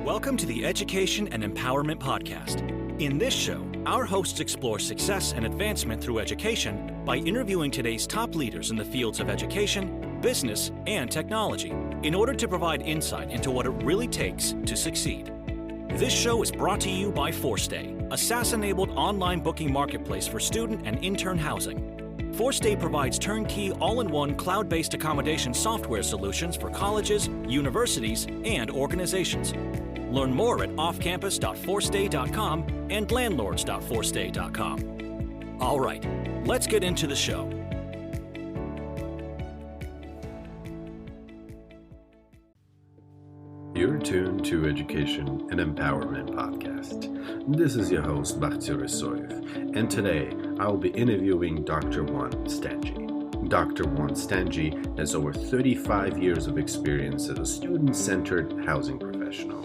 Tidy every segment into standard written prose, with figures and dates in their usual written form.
Welcome to the Education and Empowerment Podcast. In this show, our hosts explore success and advancement through education by interviewing today's top leaders in the fields of education, business, and technology in order to provide insight into what it really takes to succeed. This show is brought to you by ForStay, a SaaS-enabled online booking marketplace for student and intern housing. ForStay provides turnkey, all-in-one, cloud-based accommodation software solutions for colleges, universities, and organizations. Learn more at offcampus.forstay.com and landlords.forstay.com. All right, let's get into the show. You're tuned to Education and Empowerment Podcast. This is your host, Bakhtiyor Isoev, and today I'll be interviewing Dr. Stange. Dr. Stange has over 35 years of experience as a student-centered housing professional.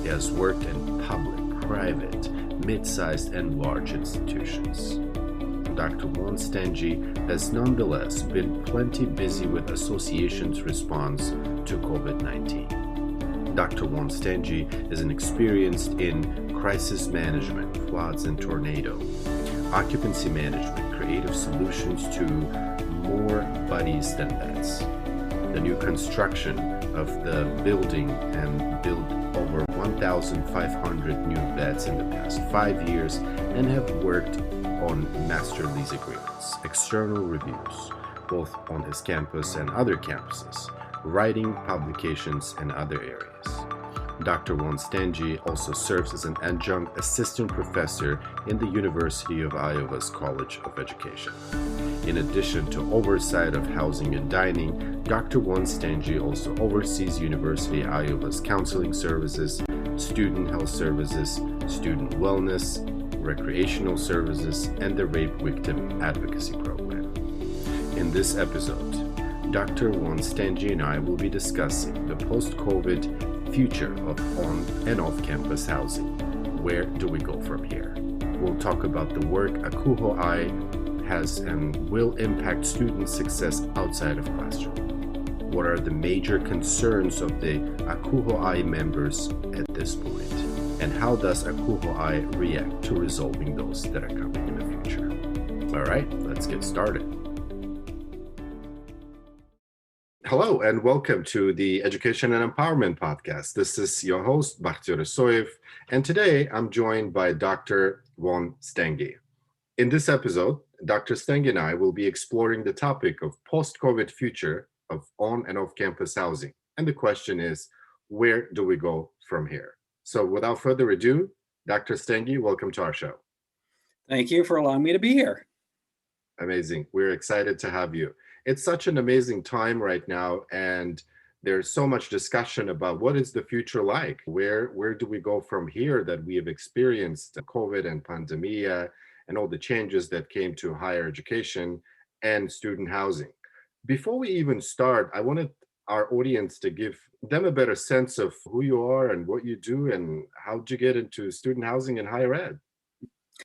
He has worked in public, private, mid-sized, and large institutions. Dr. Stange has nonetheless been plenty busy with associations' response to COVID-19. Dr. Stange is an experienced in crisis management, floods and tornado, occupancy management, creative solutions to more bodies than beds, the new construction of the building and built over 1,500 new beds in the past 5 years and have worked on master lease agreements, external reviews, both on his campus and other campuses, writing, publications, and other areas. Dr. Stange also serves as an adjunct assistant professor in the University of Iowa's College of Education. In addition to oversight of housing and dining, Dr. Stange also oversees University of Iowa's counseling services, student health services, student wellness, recreational services, and the Rape Victim Advocacy Program. In this episode, Dr. Stange and I will be discussing the post-COVID future of on and off-campus housing. Where do we go from here? We'll talk about the work ACUHO-I has and will impact student success outside of classroom. What are the major concerns of the ACUHO-I members at this point? And how does ACUHO-I react to resolving those that are coming in the future? All right, let's get started. Hello and welcome to the Education and Empowerment Podcast. This is your host, Bakhtiyor Isoev, and today I'm joined by Dr. Stange. In this episode, Dr. Stange and I will be exploring the topic of post-COVID future of on and off-campus housing. And the question is, where do we go from here? So without further ado, Dr. Stange, welcome to our show. Thank you for allowing me to be here. Amazing. We're excited to have you. It's such an amazing time right now, and there's so much discussion about what is the future like? Where do we go from here that we have experienced COVID and pandemia and all the changes that came to higher education and student housing? Before we even start, I wanted our audience to give them a better sense of who you are and what you do and how did you get into student housing and higher ed?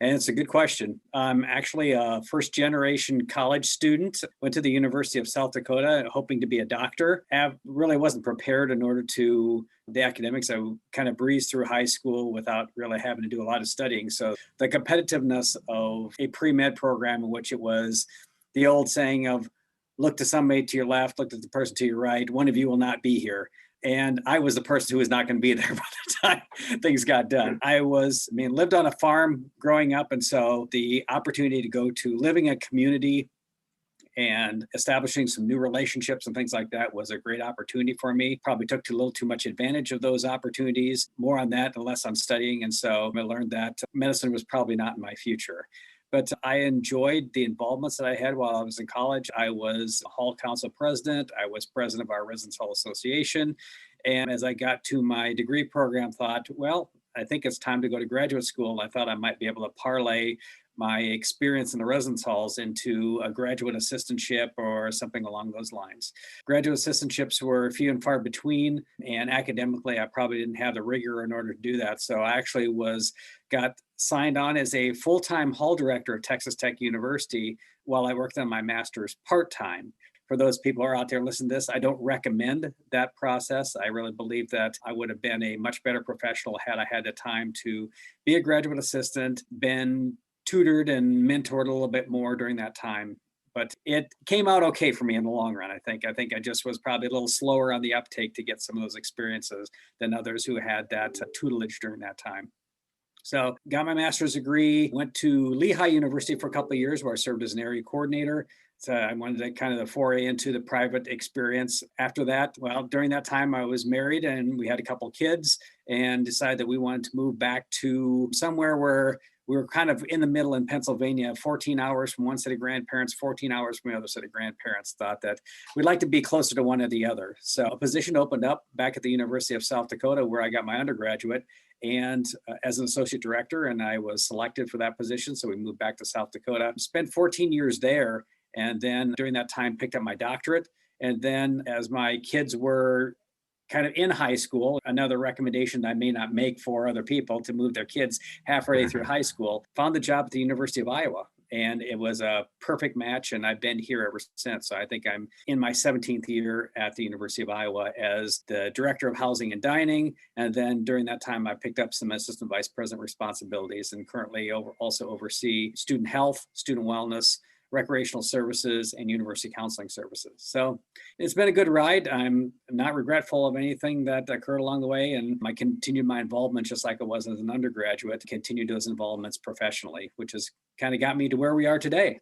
And it's a good question. I'm actually a first-generation college student. Went to the University of South Dakota hoping to be a doctor. Really wasn't prepared in order to the academics. I kind of breezed through high school without really having to do a lot of studying. So the competitiveness of a pre-med program in which it was the old saying of look to somebody to your left, look to the person to your right, one of you will not be here. And I was the person who was not going to be there by the time things got done. Lived on a farm growing up. And so the opportunity to go to living in a community and establishing some new relationships and things like that was a great opportunity for me. Probably took a little too much advantage of those opportunities. More on that and less on studying. And so I learned that medicine was probably not in my future. But I enjoyed the involvements that I had while I was in college. I was a hall council president. I was president of our Residence Hall Association. And as I got to my degree program, thought, well, I think it's time to go to graduate school. I thought I might be able to parlay my experience in the residence halls into a graduate assistantship or something along those lines. Graduate assistantships were few and far between, and academically, I probably didn't have the rigor in order to do that. So I actually got signed on as a full-time hall director at Texas Tech University while I worked on my master's part-time. for those people who are out there listening to this, I don't recommend that process. I really believe that I would have been a much better professional had I had the time to be a graduate assistant, been tutored and mentored a little bit more during that time. But it came out okay for me in the long run, I think. I think I just was probably a little slower on the uptake to get some of those experiences than others who had that tutelage during that time. So got my master's degree, went to Lehigh University for a couple of years where I served as an area coordinator. So I wanted to kind of the foray into the private experience. After that, well, during that time I was married and we had a couple of kids and decided that we wanted to move back to somewhere where we were kind of in the middle in Pennsylvania, 14 hours from one set of grandparents, 14 hours from the other set of grandparents. Thought that we'd like to be closer to one or the other. So a position opened up back at the University of South Dakota where I got my undergraduate and as an associate director, and I was selected for that position. So we moved back to South Dakota, spent 14 years there. And then during that time, picked up my doctorate. And then as my kids were kind of in high school, another recommendation that I may not make for other people to move their kids halfway through high school, found the job at the University of Iowa. And it was a perfect match. And I've been here ever since. So I think I'm in my 17th year at the University of Iowa as the director of housing and dining. And then during that time, I picked up some assistant vice president responsibilities and currently also oversee student health, student wellness, recreational services, and university counseling services. So it's been a good ride. I'm not regretful of anything that occurred along the way. And I continued my involvement just like I was as an undergraduate, continued those involvements professionally, which has kind of got me to where we are today.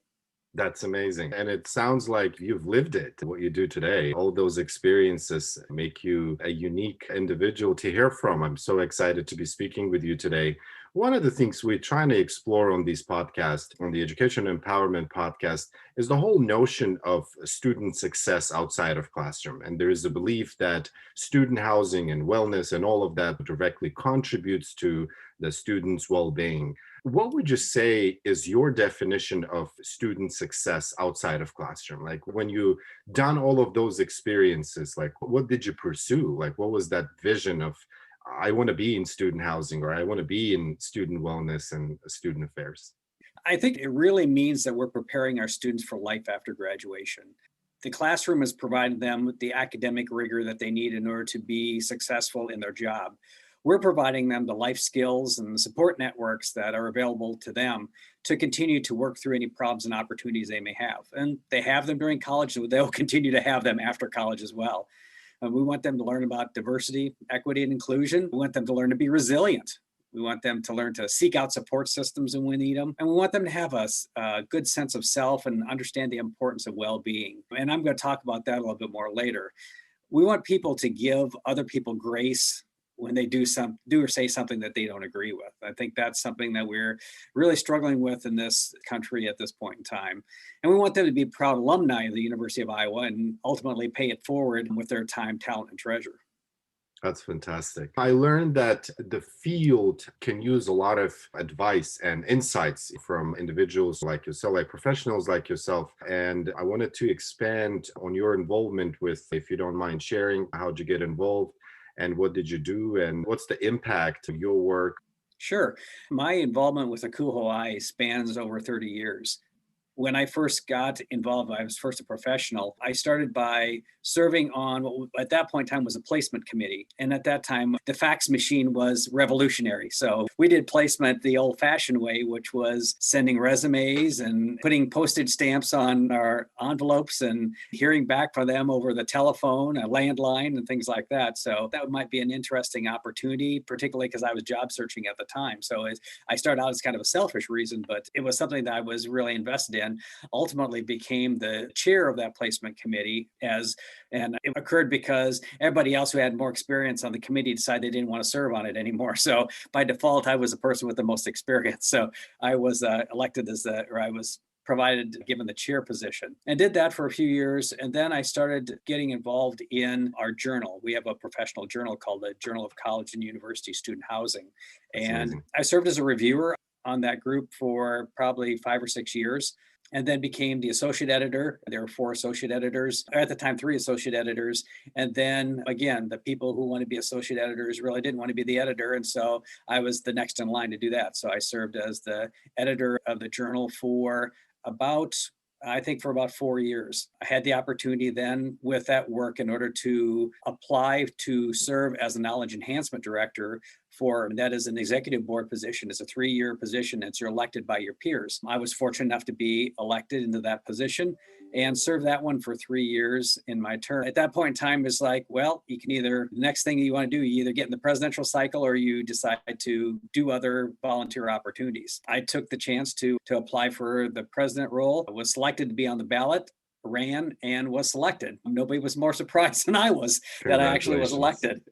That's amazing. And it sounds like you've lived it, what you do today. All those experiences make you a unique individual to hear from. I'm so excited to be speaking with you today. One of the things we're trying to explore on this podcast, on the Education Empowerment podcast, is the whole notion of student success outside of classroom. And there is a belief that student housing and wellness and all of that directly contributes to the students' well-being. What would you say is your definition of student success outside of classroom? Like when you done all of those experiences, like what did you pursue? Like what was that vision of, I want to be in student housing or I want to be in student wellness and student affairs? I think it really means that we're preparing our students for life after graduation. The classroom has provided them with the academic rigor that they need in order to be successful in their job. We're providing them the life skills and the support networks that are available to them to continue to work through any problems and opportunities they may have. And they have them during college, and they'll continue to have them after college as well. We want them to learn about diversity, equity, and inclusion. We want them to learn to be resilient. We want them to learn to seek out support systems when we need them. And we want them to have a good sense of self and understand the importance of well-being. And I'm going to talk about that a little bit more later. We want people to give other people grace when they do or say something that they don't agree with. I think that's something that we're really struggling with in this country at this point in time. And we want them to be proud alumni of the University of Iowa and ultimately pay it forward with their time, talent, and treasure. That's fantastic. I learned that the field can use a lot of advice and insights from individuals like yourself, like professionals like yourself. And I wanted to expand on your involvement with, if you don't mind sharing, how'd you get involved? And what did you do? And what's the impact of your work? Sure. My involvement with ACU Hawaii spans over 30 years. When I first got involved, I was first a professional. I started by serving on what at that point in time was a placement committee. And at that time, the fax machine was revolutionary. So we did placement the old-fashioned way, which was sending resumes and putting postage stamps on our envelopes and hearing back from them over the telephone, a landline, and things like that. So that might be an interesting opportunity, particularly because I was job searching at the time. So I started out as kind of a selfish reason, but it was something that I was really invested in. Ultimately became the chair of that placement committee and it occurred because everybody else who had more experience on the committee decided they didn't want to serve on it anymore. So by default, I was the person with the most experience. So I was elected I was given the chair position and did that for a few years. And then I started getting involved in our journal. We have a professional journal called the Journal of College and University Student Housing. And I served as a reviewer on that group for probably 5 or 6 years. And then became the associate editor. There were 4 associate editors, or at the time, 3 associate editors. And then again, the people who want to be associate editors really didn't want to be the editor. And so I was the next in line to do that. So I served as the editor of the journal for about I think for about 4 years. I had the opportunity then with that work in order to apply to serve as a knowledge enhancement director that is an executive board position. It's a 3-year position. You're elected by your peers. I was fortunate enough to be elected into that position and serve that one for 3 years in my term. At that point in time, it's like, well, you can the next thing you want to do, you either get in the presidential cycle or you decide to do other volunteer opportunities. I took the chance to apply for the president role, was selected to be on the ballot, ran and was selected. Nobody was more surprised than I was that I actually was elected.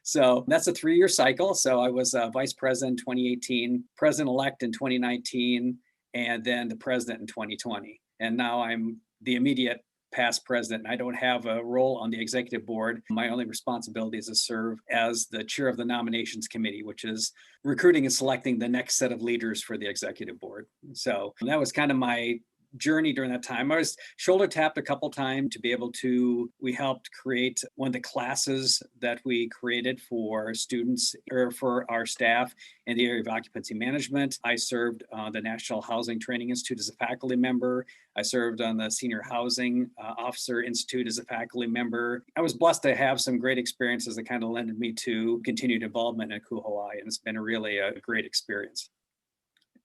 So that's a 3-year cycle. So I was vice president in 2018, president-elect in 2019, and then the president in 2020. And now I'm the immediate past president. I don't have a role on the executive board. My only responsibility is to serve as the chair of the nominations committee, which is recruiting and selecting the next set of leaders for the executive board. So that was kind of my journey during that time. I was shoulder tapped a couple times to be able to, we helped create one of the classes that we created for students or for our staff in the area of occupancy management. I served on the National Housing Training Institute as a faculty member. I served on the Senior Housing Officer Institute as a faculty member. I was blessed to have some great experiences that kind of lended me to continued involvement in Hawaii, and it's been really a great experience.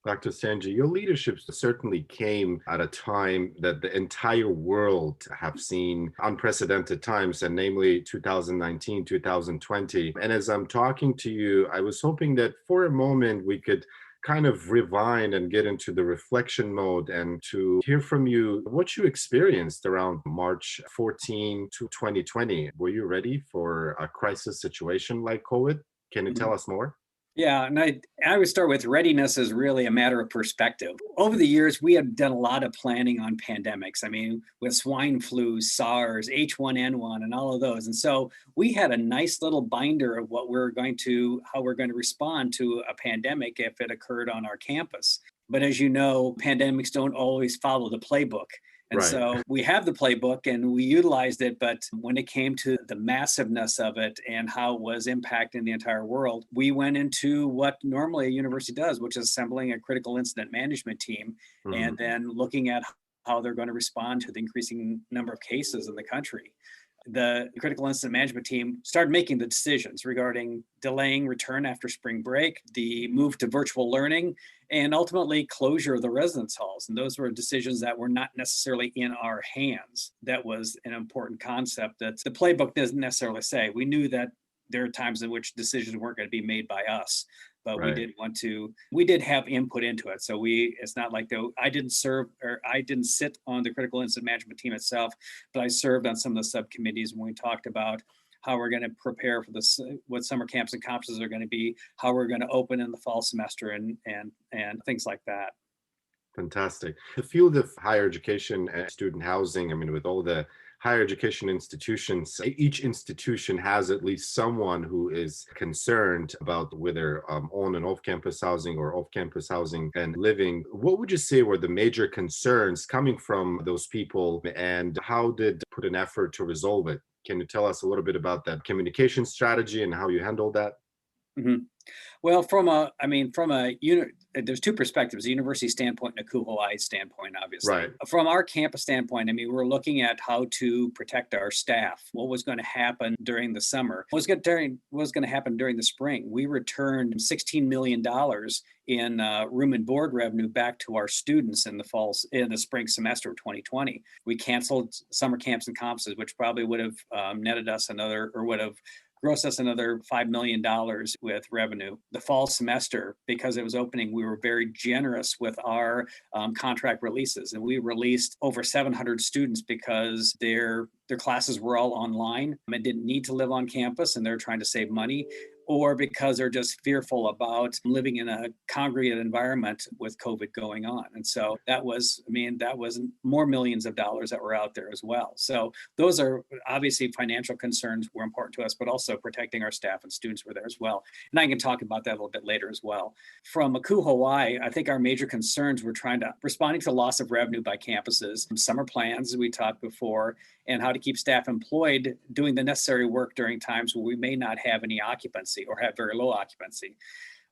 Dr. Stange, your leadership certainly came at a time that the entire world have seen unprecedented times, and namely 2019, 2020. And as I'm talking to you, I was hoping that for a moment we could kind of rewind and get into the reflection mode and to hear from you what you experienced around March 14 to 2020. Were you ready for a crisis situation like COVID? Can you tell us more? Yeah, and I would start with readiness is really a matter of perspective. Over the years, we have done a lot of planning on pandemics. I mean, with swine flu, SARS, H1N1, and all of those. And so we had a nice little binder of how we're going to respond to a pandemic if it occurred on our campus. But as you know, pandemics don't always follow the playbook. And Right. So we have the playbook and we utilized it, but when it came to the massiveness of it and how it was impacting the entire world, we went into what normally a university does, which is assembling a critical incident management team and then looking at how they're going to respond to the increasing number of cases in the country. The critical incident management team started making the decisions regarding delaying return after spring break, the move to virtual learning, and ultimately closure of the residence halls. And those were decisions that were not necessarily in our hands. That was an important concept that the playbook doesn't necessarily say. We knew that there are times in which decisions weren't going to be made by us, but Right. we did have input into it. So it's not like I didn't sit on the critical incident management team itself, but I served on some of the subcommittees when we talked about how we're going to prepare for this, what summer camps and conferences are going to be, how we're going to open in the fall semester and things like that. Fantastic. The field of higher education and student housing, I mean, with all the higher education institutions, each institution has at least someone who is concerned about whether on and off campus housing or off campus housing and living. What would you say were the major concerns coming from those people, and how did you put an effort to resolve it? Can you tell us a little bit about that communication strategy and how you handled that? Mm-hmm. Well, there's two perspectives, a university standpoint and a Hawaii standpoint, obviously. Right. From our campus standpoint, we're looking at how to protect our staff, what was going to happen during the summer, what was going to happen during the spring. We returned $16 million in room and board revenue back to our students in the spring semester of 2020. We canceled summer camps and conferences, which probably would have netted us would have grossed us another $5 million with revenue. The fall semester, because it was opening, we were very generous with our contract releases, and we released over 700 students because their classes were all online and didn't need to live on campus, and they're trying to save money, or because they're just fearful about living in a congregate environment with COVID going on. And so that was more millions of dollars that were out there as well. So those are obviously financial concerns were important to us, but also protecting our staff and students were there as well. And I can talk about that a little bit later as well. From Aku, Hawaii, I think our major concerns were responding to loss of revenue by campuses, summer plans, as we talked before, and how to keep staff employed doing the necessary work during times where we may not have any occupancy or have very low occupancy.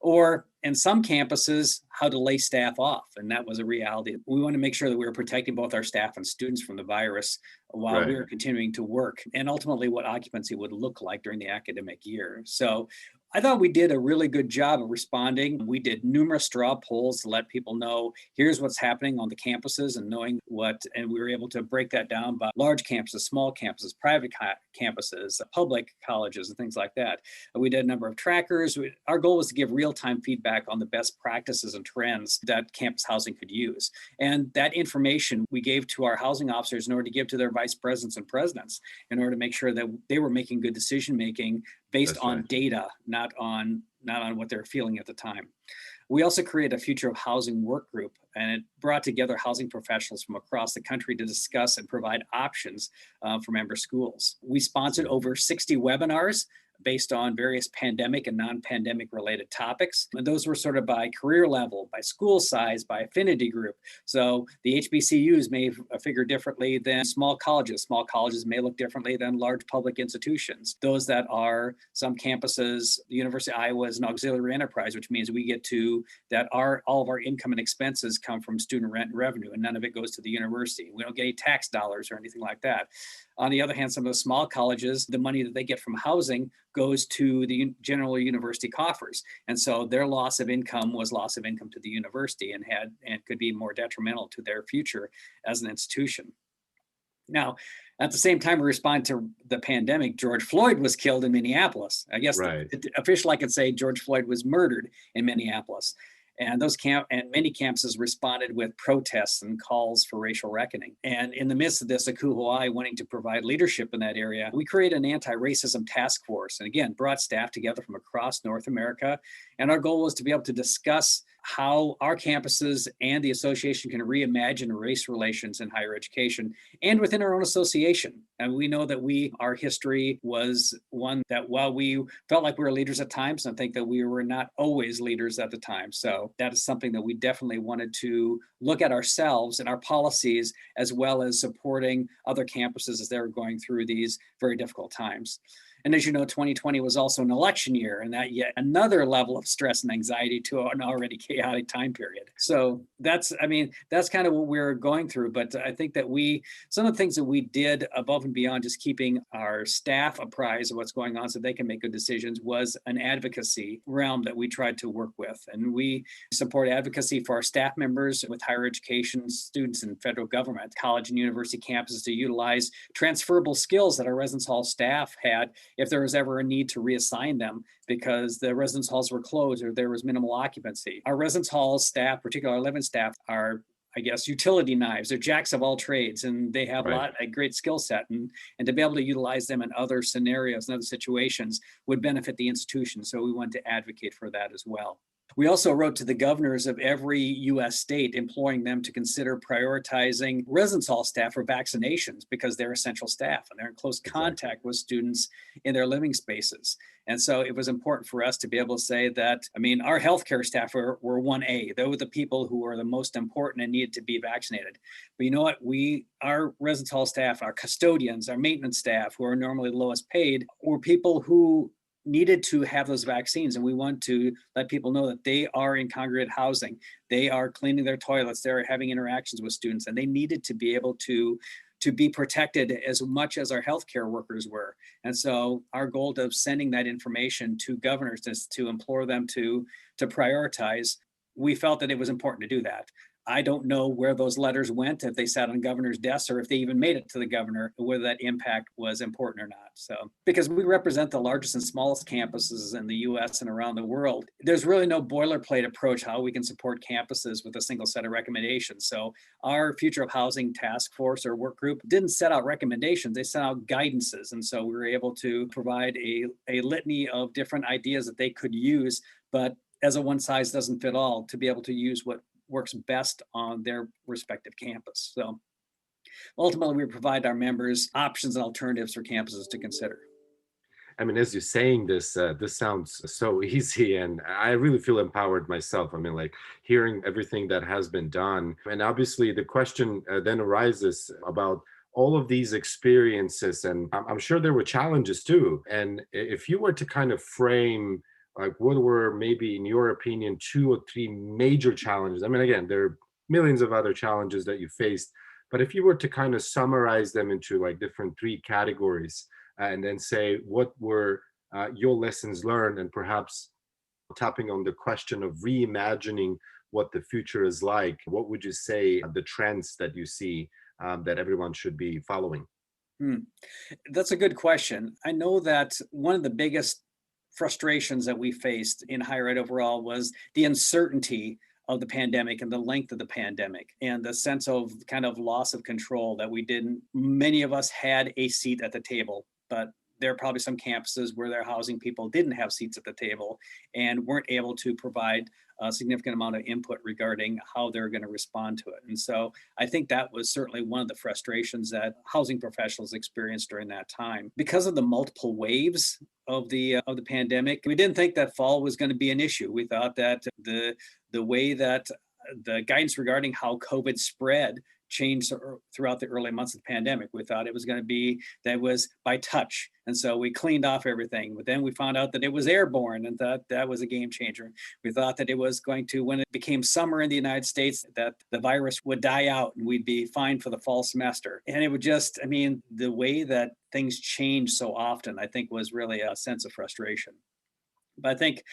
Or in some campuses, how to lay staff off. And that was a reality. We want to make sure that we were protecting both our staff and students from the virus while we Right. were continuing to work, and ultimately what occupancy would look like during the academic year. So I thought we did a really good job of responding. We did numerous straw polls to let people know here's what's happening on the campuses and knowing what, and we were able to break that down by large campuses, small campuses, private campuses, public colleges, and things like that. We did a number of trackers. Our goal was to give real-time feedback on the best practices and trends that campus housing could use. And that information we gave to our housing officers in order to give to their vice presidents and presidents in order to make sure that they were making good decision-making based That's on right. data, not on what they're feeling at the time. We also created a future of housing work group, and it brought together housing professionals from across the country to discuss and provide options for member schools. We sponsored over 60 webinars based on various pandemic and non-pandemic related topics. And those were sort of by career level, by school size, by affinity group. So the HBCUs may figure differently than small colleges. Small colleges may look differently than large public institutions. Those that are some campuses, the University of Iowa is an auxiliary enterprise, which means we get to that all of our income and expenses come from student rent and revenue, and none of it goes to the university. We don't get any tax dollars or anything like that. On the other hand, some of the small colleges, the money that they get from housing goes to the general university coffers. And so their loss of income was loss of income to the university and could be more detrimental to their future as an institution. Now, at the same time, we respond to the pandemic. George Floyd was killed in Minneapolis. I guess Right. officially I could say George Floyd was murdered in Minneapolis. And many campuses responded with protests and calls for racial reckoning. And in the midst of this, Akuhuai wanting to provide leadership in that area, we created an anti-racism task force. And again, brought staff together from across North America. And our goal was to be able to discuss how our campuses and the association can reimagine race relations in higher education and within our own association. And we know that our history was one that while we felt like we were leaders at times, I think that we were not always leaders at the time. So that is something that we definitely wanted to look at ourselves and our policies, as well as supporting other campuses as they were going through these very difficult times. And as you know, 2020 was also an election year, and that yet another level of stress and anxiety to an already chaotic time period. So that's kind of what we're going through. But I think that some of the things that we did above and beyond just keeping our staff apprised of what's going on so they can make good decisions was an advocacy realm that we tried to work with. And we support advocacy for our staff members with higher education students and federal government, college and university campuses to utilize transferable skills that our residence hall staff had if there was ever a need to reassign them because the residence halls were closed or there was minimal occupancy. Our residence hall staff, particularly our living staff, are utility knives. They're jacks of all trades, and they have a great skill set. And to be able to utilize them in other scenarios and other situations would benefit the institution. So we want to advocate for that as well. We also wrote to the governors of every U.S. state, imploring them to consider prioritizing residence hall staff for vaccinations because they're essential staff and they're in close contact with students in their living spaces. And so it was important for us to be able to say that, our healthcare staff were 1A. They were the people who were the most important and needed to be vaccinated. But you know what? Our residence hall staff, our custodians, our maintenance staff, who are normally the lowest paid, were people who needed to have those vaccines. And we want to let people know that they are in congregate housing. They are cleaning their toilets. They're having interactions with students, and they needed to be able to be protected as much as our healthcare workers were. And so our goal of sending that information to governors is to implore them to prioritize. We felt that it was important to do that. I don't know where those letters went, if they sat on governors' desks or if they even made it to the governor, whether that impact was important or not. So, because we represent the largest and smallest campuses in the US and around the world, there's really no boilerplate approach how we can support campuses with a single set of recommendations. So our Future of Housing Task Force or work group didn't set out recommendations, they set out guidances. And so we were able to provide a litany of different ideas that they could use, but as a one size doesn't fit all, to be able to use what works best on their respective campus. So ultimately, we provide our members options and alternatives for campuses to consider. As you're saying this, this sounds so easy, and I really feel empowered myself. Hearing everything that has been done. And obviously, the question then arises about all of these experiences, and I'm sure there were challenges too. And if you were to kind of frame Like, what were maybe, in your opinion, two or three major challenges? I mean, again, there are millions of other challenges that you faced, but if you were to kind of summarize them into like different three categories, and then say what were your lessons learned, and perhaps tapping on the question of reimagining what the future is like, what would you say the trends that you see that everyone should be following? Hmm. That's a good question. I know that one of the biggest frustrations that we faced in higher ed overall was the uncertainty of the pandemic and the length of the pandemic and the sense of kind of loss of control that we didn't, many of us had a seat at the table, but there are probably some campuses where their housing people didn't have seats at the table and weren't able to provide a significant amount of input regarding how they're going to respond to it. And so I think that was certainly one of the frustrations that housing professionals experienced during that time. Because of the multiple waves of the pandemic, we didn't think that fall was going to be an issue. We thought that the way that the guidance regarding how COVID spread changed throughout the early months of the pandemic. We thought it was going to be that was by touch. And so we cleaned off everything. But then we found out that it was airborne and that was a game changer. We thought that it was going to, when it became summer in the United States, that the virus would die out and we'd be fine for the fall semester. And it would just, I mean, the way that things change so often, I think was really a sense of frustration. But I think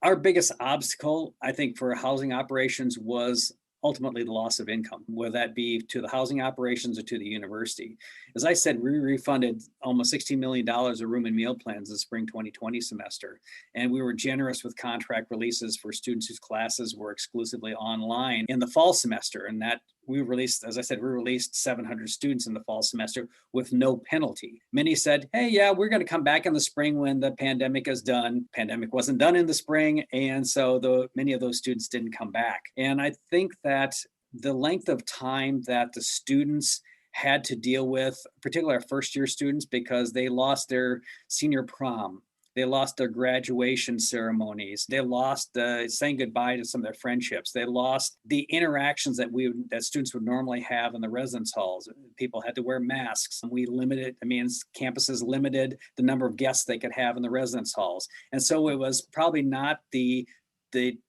our biggest obstacle, I think, for housing operations was ultimately the loss of income, whether that be to the housing operations or to the university. As I said, we refunded almost $16 million of room and meal plans the spring 2020 semester. And we were generous with contract releases for students whose classes were exclusively online in the fall semester. And that we released, as I said, we released 700 students in the fall semester with no penalty. Many said, hey, yeah, we're going to come back in the spring when the pandemic is done. Pandemic wasn't done in the spring. And so many of those students didn't come back. And I think that the length of time that the students had to deal with, particularly our first year students, because they lost their senior prom, they lost their graduation ceremonies. They lost saying goodbye to some of their friendships. They lost the interactions that students would normally have in the residence halls. People had to wear masks. Campuses limited the number of guests they could have in the residence halls. And so it was probably not the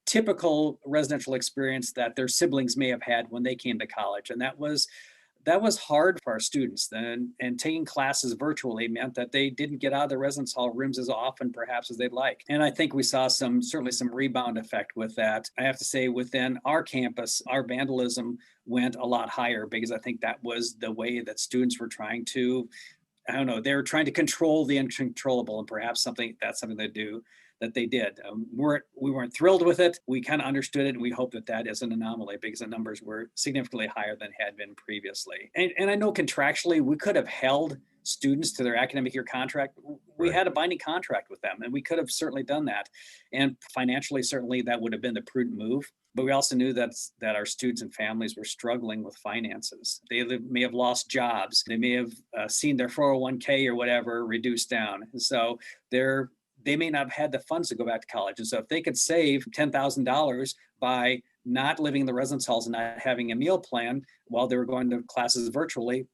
typical residential experience that their siblings may have had when they came to college. And that was hard for our students. And taking classes virtually meant that they didn't get out of the residence hall rooms as often perhaps as they'd like. And I think we saw certainly some rebound effect with that. I have to say, within our campus, our vandalism went a lot higher because I think that was the way that students were trying to, they were trying to control the uncontrollable, and perhaps that's something they did. We weren't thrilled with it. We kind of understood it, and we hope that is an anomaly because the numbers were significantly higher than had been previously. And I know contractually we could have held students to their academic year contract. We had a binding contract with them, and we could have certainly done that. And financially, certainly that would have been the prudent move. But we also knew that our students and families were struggling with finances. They may have lost jobs. They may have seen their 401k or whatever reduced down. And so they may not have had the funds to go back to college. And so if they could save $10,000 by not living in the residence halls and not having a meal plan while they were going to classes virtually,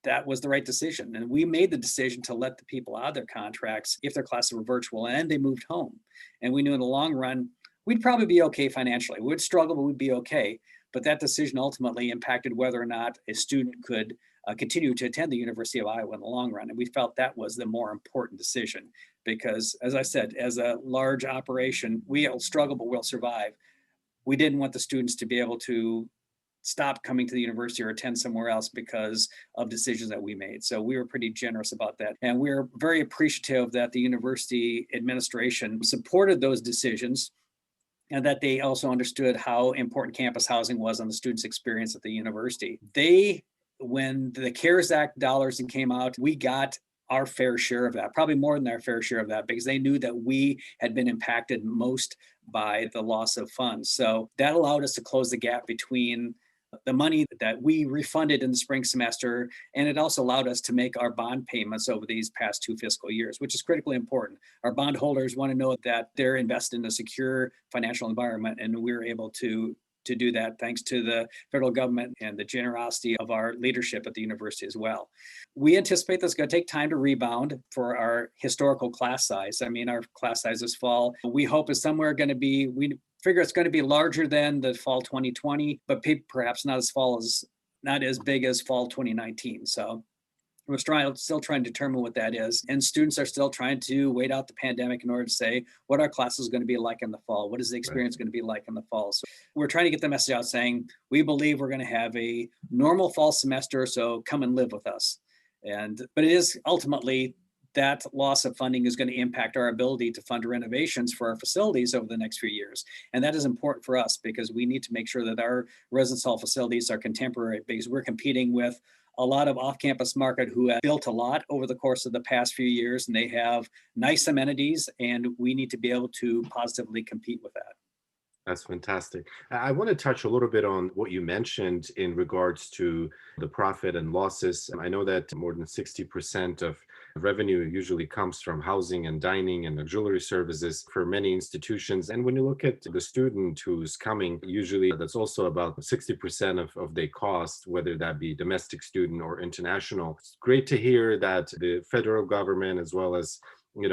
that was the right decision. And we made the decision to let the people out of their contracts if their classes were virtual, and they moved home. And we knew in the long run, we'd probably be okay financially. We would struggle, but we'd be okay. But that decision ultimately impacted whether or not a student could continue to attend the University of Iowa in the long run. And we felt that was the more important decision because, as I said, as a large operation, we'll struggle, but we'll survive. We didn't want the students to be able to stop coming to the university or attend somewhere else because of decisions that we made. So we were pretty generous about that. And we're very appreciative that the university administration supported those decisions and that they also understood how important campus housing was on the students' experience at the university. When the CARES Act dollars came out, we got our fair share of that, probably more than our fair share of that, because they knew that we had been impacted most by the loss of funds. So that allowed us to close the gap between the money that we refunded in the spring semester, and it also allowed us to make our bond payments over these past 2 fiscal years, which is critically important. Our bondholders want to know that they're invested in a secure financial environment, and we're able to to do that, thanks to the federal government and the generosity of our leadership at the university as well. We anticipate that's going to take time to rebound for our historical class size. I mean, our class size this fall, we hope is somewhere going to be, we figure it's going to be larger than the fall 2020, but perhaps not as big as fall 2019. So we're still trying to determine what that is. And students are still trying to wait out the pandemic in order to say what our class is going to be like in the fall. What is the experience going to be like in the fall? So we're trying to get the message out saying, we believe we're going to have a normal fall semester, so come and live with us. But it is ultimately that loss of funding is going to impact our ability to fund renovations for our facilities over the next few years. And that is important for us because we need to make sure that our residence hall facilities are contemporary, because we're competing with a lot of off-campus market who have built a lot over the course of the past few years, and they have nice amenities, and we need to be able to positively compete with that. That's fantastic. I want to touch a little bit on what you mentioned in regards to the profit and losses. I know that more than 60% of revenue usually comes from housing and dining and auxiliary services for many institutions. And when you look at the student who's coming, usually that's also about 60% of their cost, whether that be domestic student or international. It's great to hear that the federal government, as well as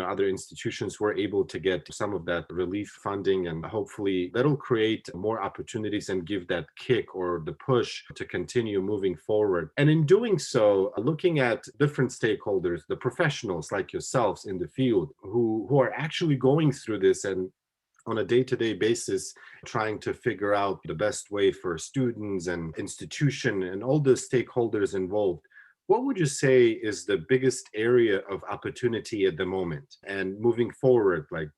other institutions, were able to get some of that relief funding, and hopefully that'll create more opportunities and give that kick or the push to continue moving forward. And in doing so, looking at different stakeholders, the professionals like yourselves in the field who are actually going through this and on a day-to-day basis, trying to figure out the best way for students and institution and all the stakeholders involved. What would you say is the biggest area of opportunity at the moment? And moving forward, like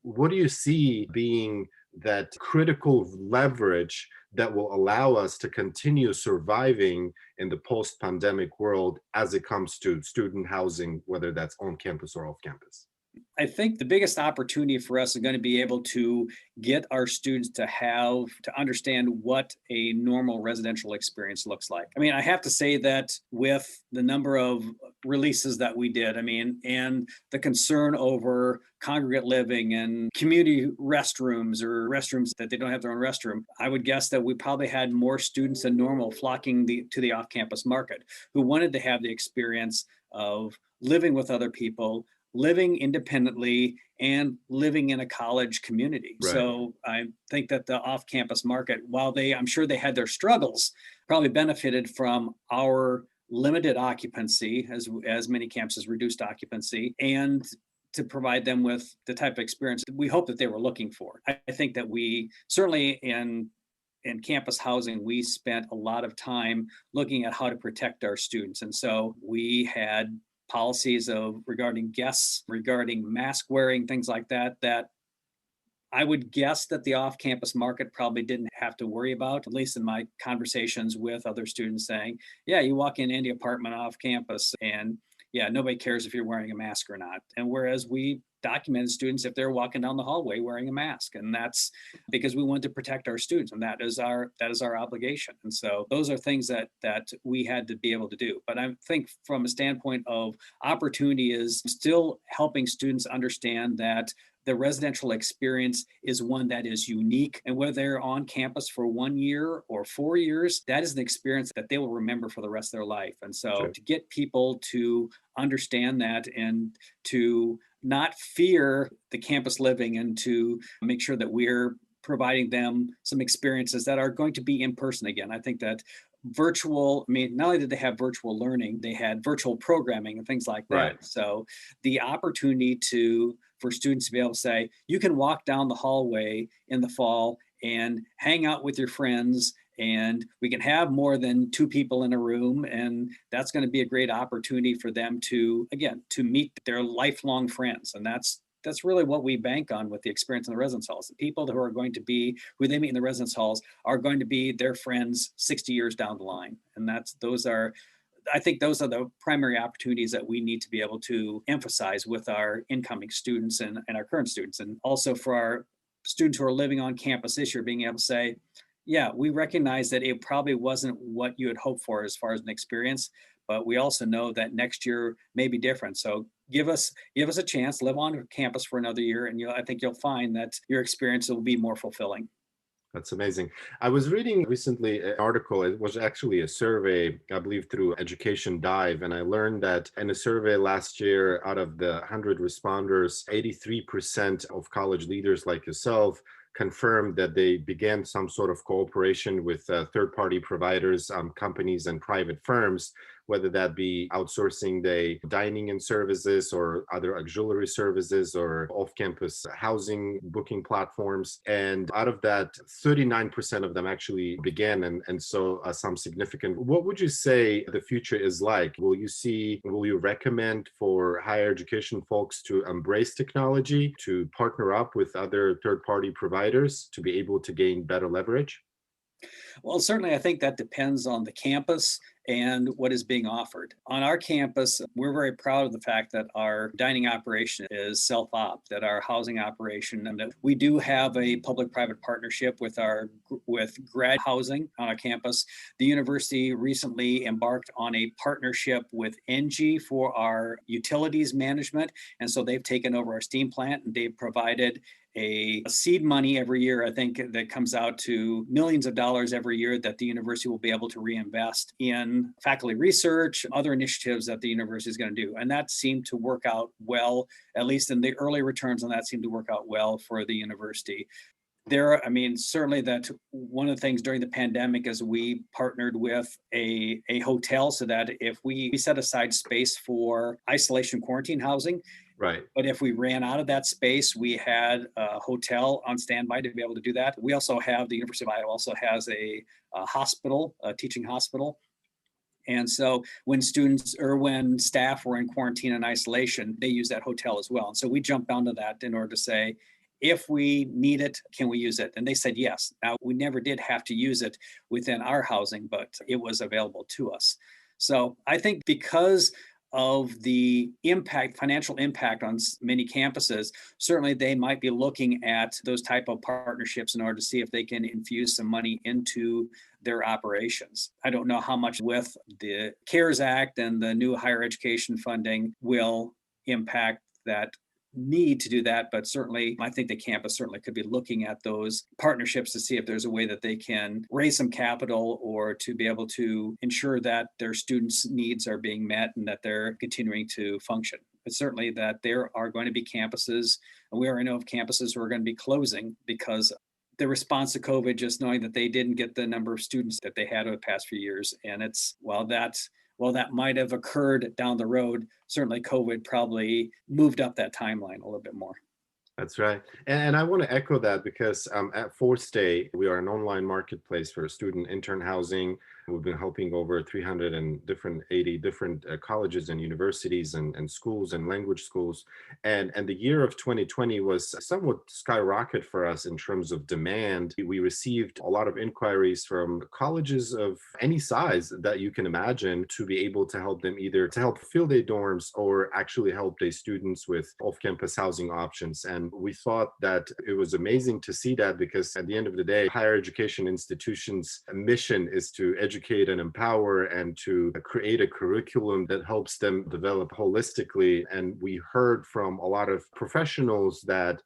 what do you see being that critical leverage that will allow us to continue surviving in the post-pandemic world as it comes to student housing, whether that's on campus or off campus? I think the biggest opportunity for us is going to be able to get our students to understand what a normal residential experience looks like. I mean, I have to say that with the number of releases that we did, and the concern over congregate living and community restrooms or restrooms that they don't have their own restroom, I would guess that we probably had more students than normal flocking to the off-campus market who wanted to have the experience of living with other people, living independently, and living in a college community. Right. So I think that the off-campus market, while I'm sure they had their struggles, probably benefited from our limited occupancy, as many campuses reduced occupancy, and to provide them with the type of experience that we hope that they were looking for. I think that we certainly in campus housing, we spent a lot of time looking at how to protect our students. And so we had policies regarding guests, regarding mask wearing, things like that I would guess that the off-campus market probably didn't have to worry about, at least in my conversations with other students saying, yeah, you walk in any apartment off campus and yeah, nobody cares if you're wearing a mask or not. And whereas we documented students if they're walking down the hallway wearing a mask, and that's because we want to protect our students, and that is our obligation. And so those are things that we had to be able to do. But I think from a standpoint of opportunity is still helping students understand that the residential experience is one that is unique, and whether they're on campus for 1 year or 4 years, that is an experience that they will remember for the rest of their life. And so sure. To get people to understand that and to not fear the campus living, and to make sure that we're providing them some experiences that are going to be in person again. I think that virtual, not only did they have virtual learning, they had virtual programming and things like that. Right. So the opportunity for students to be able to say, you can walk down the hallway in the fall and hang out with your friends, and we can have more than 2 people in a room. And that's going to be a great opportunity for them to meet their lifelong friends. And that's really what we bank on with the experience in the residence halls. The people who they meet in the residence halls are going to be their friends 60 years down the line. And I think those are the primary opportunities that we need to be able to emphasize with our incoming students and our current students. And also for our students who are living on campus this year, being able to say, yeah, we recognize that it probably wasn't what you had hoped for as far as an experience, but we also know that next year may be different. So give us a chance, live on campus for another year, and I think you'll find that your experience will be more fulfilling. That's amazing. I was reading recently an article. It was actually a survey, I believe, through Education Dive. And I learned that in a survey last year, out of the 100 responders, 83% of college leaders like yourself confirmed that they began some sort of cooperation with third-party providers, companies, and private firms, whether that be outsourcing the dining and services or other auxiliary services or off-campus housing booking platforms. And out of that, 39% of them actually began and so some significant. What would you say the future is like? Will you recommend for higher education folks to embrace technology, to partner up with other third-party providers to be able to gain better leverage? Well, certainly, I think that depends on the campus and what is being offered. On our campus, we're very proud of the fact that our dining operation is self-op, that our housing operation, and that we do have a public-private partnership with grad housing on our campus. The university recently embarked on a partnership with Engie for our utilities management, and so they've taken over our steam plant and they've provided a seed money every year, I think, that comes out to millions of dollars every year that the university will be able to reinvest in faculty research, other initiatives that the university is going to do. And that seemed to work out well, at least in the early returns on that seemed to work out well for the university. Certainly that one of the things during the pandemic is we partnered with a hotel so that if we set aside space for isolation quarantine housing, Right. but if we ran out of that space, we had a hotel on standby to be able to do that. We also have, the University of Iowa also has a hospital, a teaching hospital. And so when staff were in quarantine and isolation, they use that hotel as well. And so we jumped onto that in order to say, if we need it, can we use it? And they said yes. Now, we never did have to use it within our housing, but it was available to us. So I think because of the financial impact on many campuses, certainly they might be looking at those type of partnerships in order to see if they can infuse some money into their operations. I don't know how much with the CARES Act and the new higher education funding will impact that need to do that, but certainly I think the campus certainly could be looking at those partnerships to see if there's a way that they can raise some capital or to be able to ensure that their students' needs are being met and that they're continuing to function. But certainly that there are going to be campuses, and we already know of campuses who are going to be closing because the response to COVID, just knowing that they didn't get the number of students that they had over the past few years. And while that might have occurred down the road, certainly COVID probably moved up that timeline a little bit more. That's right. And I want to echo that because at Forstay, we are an online marketplace for student intern housing. We've been helping over 380 different colleges and universities and schools and language schools. And the year of 2020 was somewhat skyrocket for us in terms of demand. We received a lot of inquiries from colleges of any size that you can imagine to be able to help them either to help fill their dorms or actually help their students with off-campus housing options. And we thought that it was amazing to see that because at the end of the day, higher education institutions' mission is to educate and empower and to create a curriculum that helps them develop holistically. And we heard from a lot of professionals that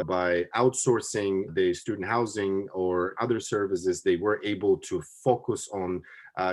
by outsourcing the student housing or other services, they were able to focus on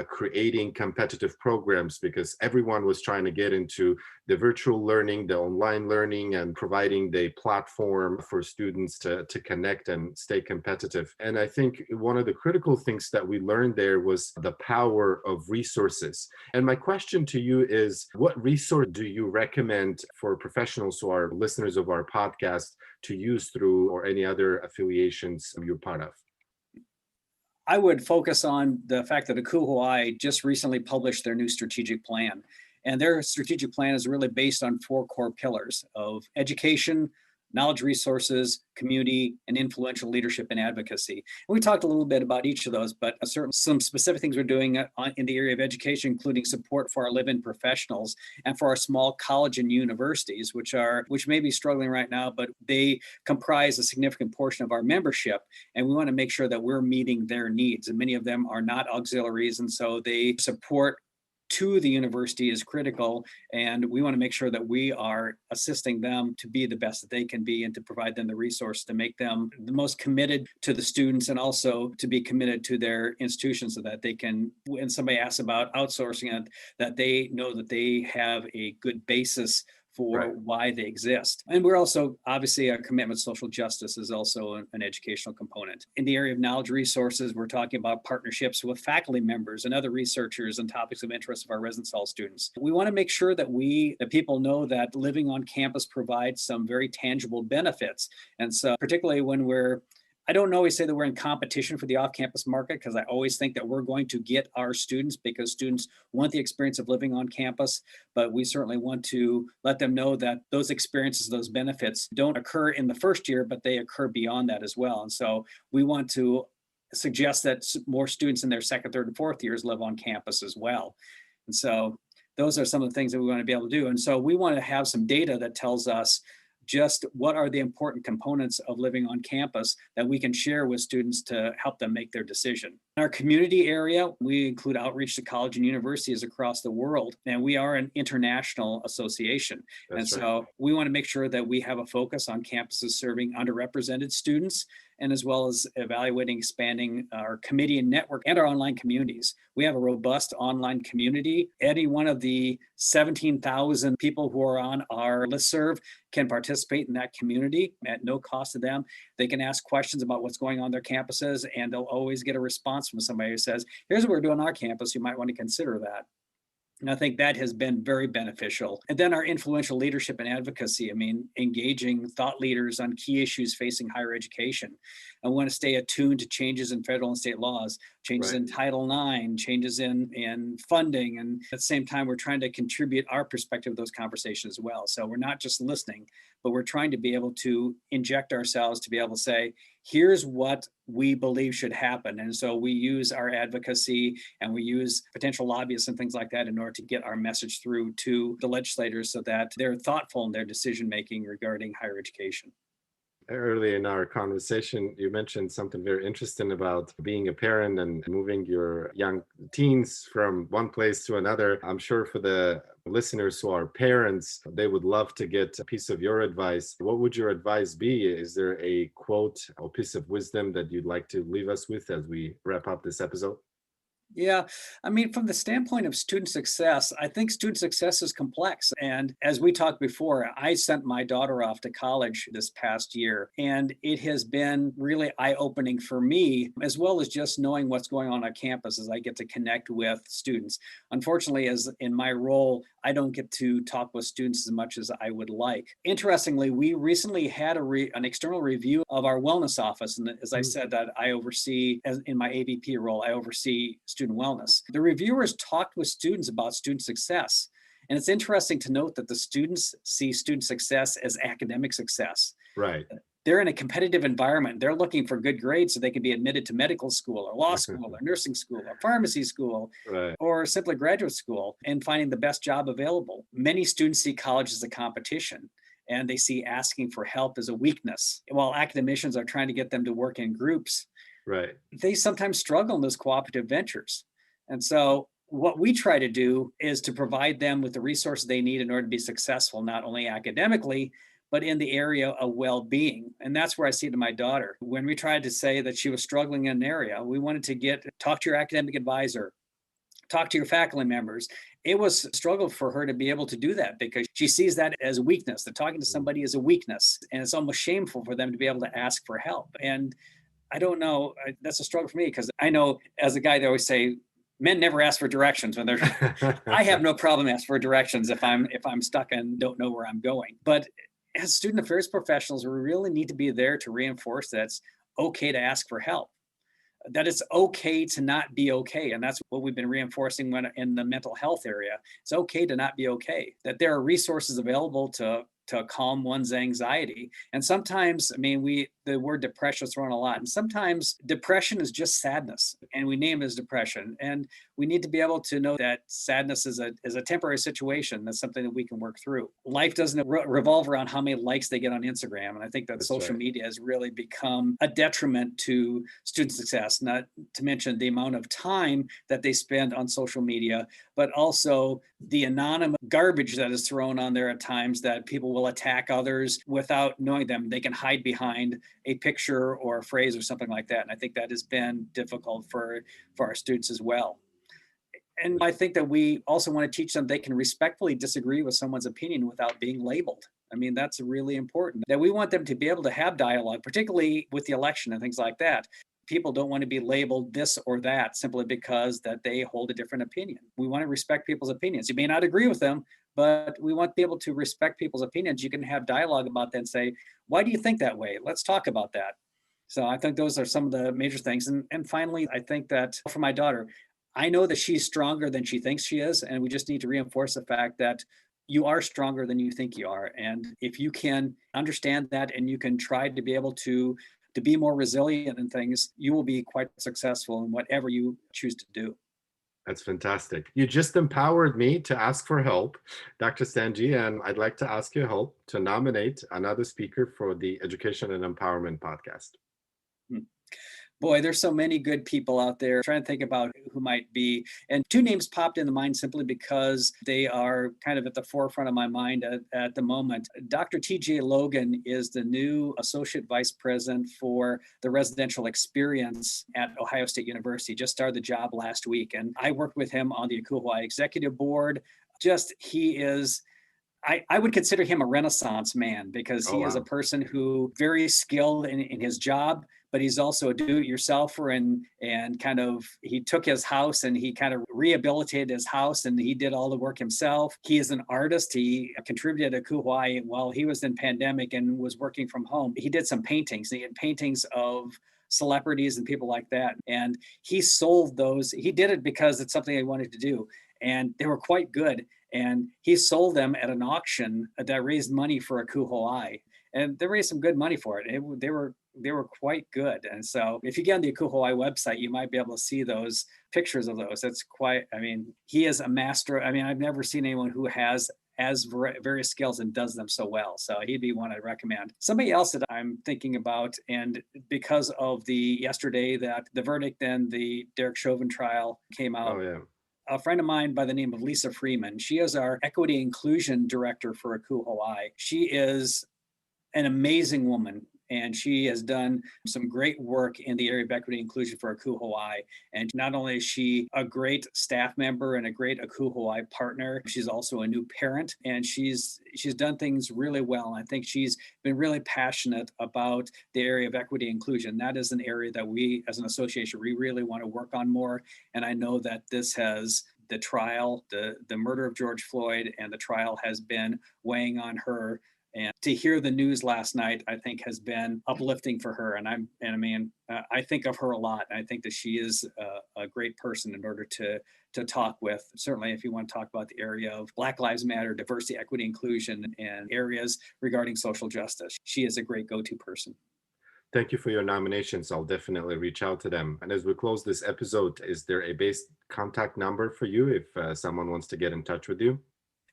creating competitive programs because everyone was trying to get into the virtual learning, the online learning, and providing the platform for students to connect and stay competitive. And I think one of the critical things that we learned there was the power of resources. And my question to you is, what resource do you recommend for professionals who are listeners of our podcast to use through or any other affiliations you're part of? I would focus on the fact that ACU Hawaii just recently published their new strategic plan. And their strategic plan is really based on 4 core pillars of education, knowledge resources, community, and influential leadership and advocacy. And we talked a little bit about each of those, but some specific things we're doing in the area of education, including support for our live-in professionals and for our small college and universities, which may be struggling right now, but they comprise a significant portion of our membership. And we want to make sure that we're meeting their needs. And many of them are not auxiliaries, and so they support to the university is critical. And we want to make sure that we are assisting them to be the best that they can be and to provide them the resource to make them the most committed to the students and also to be committed to their institutions so that they can, when somebody asks about outsourcing it, that they know that they have a good basis for why they exist. And we're also, obviously, our commitment to social justice is also an educational component. In the area of knowledge resources, we're talking about partnerships with faculty members and other researchers and topics of interest of our residence hall students. We want to make sure that people know that living on campus provides some very tangible benefits. And so particularly when I don't always say that we're in competition for the off-campus market, because I always think that we're going to get our students because students want the experience of living on campus, but we certainly want to let them know that those experiences, those benefits don't occur in the first year, but they occur beyond that as well. And so we want to suggest that more students in their second, third, and fourth years live on campus as well. And so those are some of the things that we want to be able to do. And so we want to have some data that tells us just what are the important components of living on campus that we can share with students to help them make their decision. In our community area, we include outreach to college and universities across the world, and we are an international association. So we want to make sure that we have a focus on campuses serving underrepresented students, and as well as evaluating, expanding our committee and network and our online communities. We have a robust online community. Any one of the 17,000 people who are on our listserv can participate in that community at no cost to them. They can ask questions about what's going on their campuses, and they'll always get a response from somebody who says, here's what we're doing on our campus, you might want to consider that. And I think that has been very beneficial. And then our influential leadership and advocacy, engaging thought leaders on key issues facing higher education. I want to stay attuned to changes in federal and state laws, changes in Title IX, changes in funding. And at the same time, we're trying to contribute our perspective to those conversations as well. So we're not just listening, but we're trying to be able to inject ourselves to be able to say, here's what we believe should happen. And so we use our advocacy and we use potential lobbyists and things like that in order to get our message through to the legislators so that they're thoughtful in their decision-making regarding higher education. Early in our conversation, you mentioned something very interesting about being a parent and moving your young teens from one place to another. I'm sure for the listeners who are parents, they would love to get a piece of your advice. What would your advice be? Is there a quote or piece of wisdom that you'd like to leave us with as we wrap up this episode? Yeah, from the standpoint of student success, I think student success is complex. And as we talked before, I sent my daughter off to college this past year, and it has been really eye-opening for me, as well as just knowing what's going on campus as I get to connect with students. Unfortunately, as in my role, I don't get to talk with students as much as I would like. Interestingly, we recently had an external review of our wellness office. And as I said, that I oversee, in my AVP role, I oversee student wellness. The reviewers talked with students about student success. And it's interesting to note that the students see student success as academic success. Right. They're in a competitive environment. They're looking for good grades so they can be admitted to medical school or law school or nursing school or pharmacy school or simply graduate school and finding the best job available. Many students see college as a competition, and they see asking for help as a weakness. While academicians are trying to get them to work in groups, they sometimes struggle in those cooperative ventures. And so what we try to do is to provide them with the resources they need in order to be successful, not only academically, but in the area of well-being. And that's where I see it in my daughter. When we tried to say that she was struggling in an area, we wanted to talk to your academic advisor, talk to your faculty members. It was a struggle for her to be able to do that because she sees that as a weakness, that talking to somebody is a weakness. And it's almost shameful for them to be able to ask for help. And I don't know, that's a struggle for me because I know as a guy, they always say, men never ask for directions when they're, I have no problem asking for directions if I'm stuck and don't know where I'm going. But as student affairs professionals, we really need to be there to reinforce that it's okay to ask for help, that it's okay to not be okay. And that's what we've been reinforcing in the mental health area. It's okay to not be okay, that there are resources available to calm one's anxiety. And sometimes, the word depression is thrown a lot. And sometimes depression is just sadness, and we name it as depression. And we need to be able to know that sadness is a temporary situation. That's something that we can work through. Life doesn't revolve around how many likes they get on Instagram. And I think that social media has really become a detriment to student success, not to mention the amount of time that they spend on social media, but also the anonymous garbage that is thrown on there at times, that people will attack others without knowing them. They can hide behind a picture or a phrase or something like that. And I think that has been difficult for our students as well. And I think that we also want to teach them they can respectfully disagree with someone's opinion without being labeled. I mean, that's really important, that we want them to be able to have dialogue, particularly with the election and things like that. People don't want to be labeled this or that simply because that they hold a different opinion. We want to respect people's opinions. You may not agree with them, but we want to be able to respect people's opinions. You can have dialogue about that and say, why do you think that way? Let's talk about that. So I think those are some of the major things. And finally, I think that for my daughter, I know that she's stronger than she thinks she is. And we just need to reinforce the fact that you are stronger than you think you are. And if you can understand that and you can try to be able to be more resilient in things, you will be quite successful in whatever you choose to do. That's fantastic. You just empowered me to ask for help, Dr. Stange, and I'd like to ask your help to nominate another speaker for the Education and Empowerment podcast. Boy, there's so many good people out there. I'm trying to think about who might be. And two names popped into mind simply because they are kind of at the forefront of my mind at the moment. Dr. TJ Logan is the new Associate Vice President for the residential experience at Ohio State University. Just started the job last week. And I worked with him on the Akuhawai Executive Board. He is, I would consider him a Renaissance man, because he is a person who very skilled in his job, but he's also a do-it-yourselfer, and kind of, he took his house and he kind of rehabilitated his house and he did all the work himself. He is an artist. He contributed to Kauai while he was in pandemic and was working from home. He did some paintings. He had paintings of celebrities and people like that. And he sold those. He did it because it's something he wanted to do. And they were quite good. And he sold them at an auction that raised money for Akuhawai. And they raised some good money for it. They were quite good. And so if you get on the Akuhawai website, you might be able to see those pictures of those. It's quite, I mean, he is a master. I mean, I've never seen anyone who has as various skills and does them so well. So he'd be one I'd recommend. Somebody else that I'm thinking about, and because of yesterday that the verdict and the Derek Chauvin trial came out. Oh, yeah. A friend of mine by the name of Lisa Freeman. She is our equity inclusion director for Akuhawai. She is an amazing woman, and she has done some great work in the area of equity inclusion for Akuhawai. And not only is she a great staff member and a great Akuhawai partner, she's also a new parent, and she's done things really well. And I think she's been really passionate about the area of equity inclusion. That is an area that we, as an association, we really want to work on more. And I know that the trial, the murder of George Floyd and the trial has been weighing on her. And to hear the news last night, I think has been uplifting for her. And I think of her a lot. And I think that she is a great person in order to talk with. Certainly, if you want to talk about the area of Black Lives Matter, diversity, equity, inclusion, and areas regarding social justice, she is a great go-to person. Thank you for your nominations. I'll definitely reach out to them. And as we close this episode, is there a base contact number for you if someone wants to get in touch with you?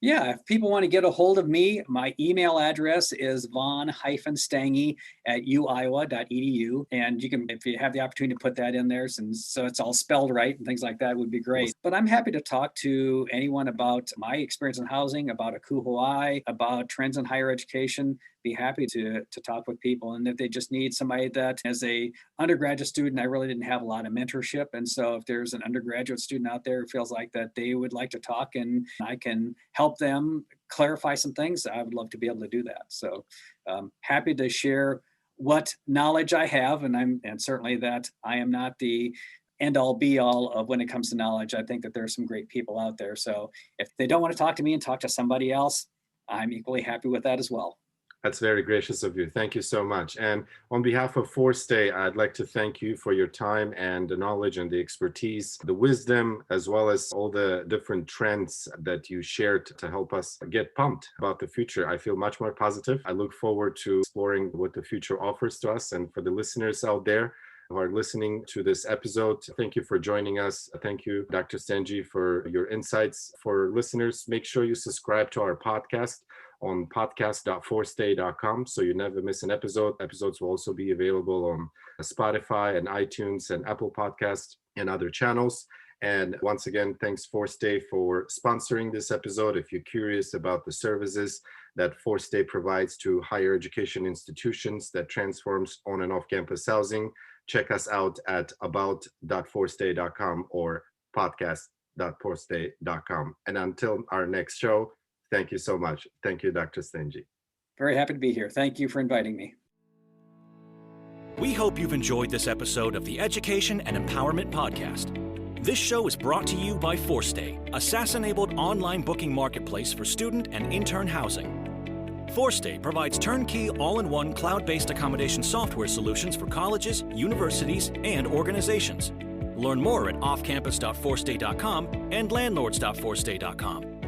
Yeah, if people want to get a hold of me, my email address is von-stange@uiowa.edu. And you can, if you have the opportunity to put that in there, so it's all spelled right and things like that, would be great. But I'm happy to talk to anyone about my experience in housing, about Akuhawai, about trends in higher education. Be happy to talk with people. And if they just need somebody that, as a undergraduate student, I really didn't have a lot of mentorship. And so if there's an undergraduate student out there who feels like that they would like to talk and I can help them clarify some things, I would love to be able to do that. So happy to share what knowledge I have. And certainly that I am not the end all be all of when it comes to knowledge. I think that there are some great people out there. So if they don't want to talk to me and talk to somebody else, I'm equally happy with that as well. That's very gracious of you. Thank you so much. And on behalf of Forstay, I'd like to thank you for your time and the knowledge and the expertise, the wisdom, as well as all the different trends that you shared to help us get pumped about the future. I feel much more positive. I look forward to exploring what the future offers to us. And for the listeners out there who are listening to this episode, thank you for joining us. Thank you, Dr. Stange, for your insights. For listeners, make sure you subscribe to our podcast on podcast.Forstay.com so you never miss an episode. Episodes will also be available on Spotify and iTunes and Apple Podcasts and other channels. And once again, thanks Forstay for sponsoring this episode. If you're curious about the services that Forstay provides to higher education institutions that transforms on and off campus housing, check us out at about.Forstay.com or podcast.Forstay.com. And until our next show, thank you so much. Thank you, Dr. Stange. Very happy to be here. Thank you for inviting me. We hope you've enjoyed this episode of the Education and Empowerment Podcast. This show is brought to you by Forstay, a SaaS-enabled online booking marketplace for student and intern housing. Forstay provides turnkey, all-in-one cloud-based accommodation software solutions for colleges, universities, and organizations. Learn more at offcampus.Forstay.com and landlords.Forstay.com.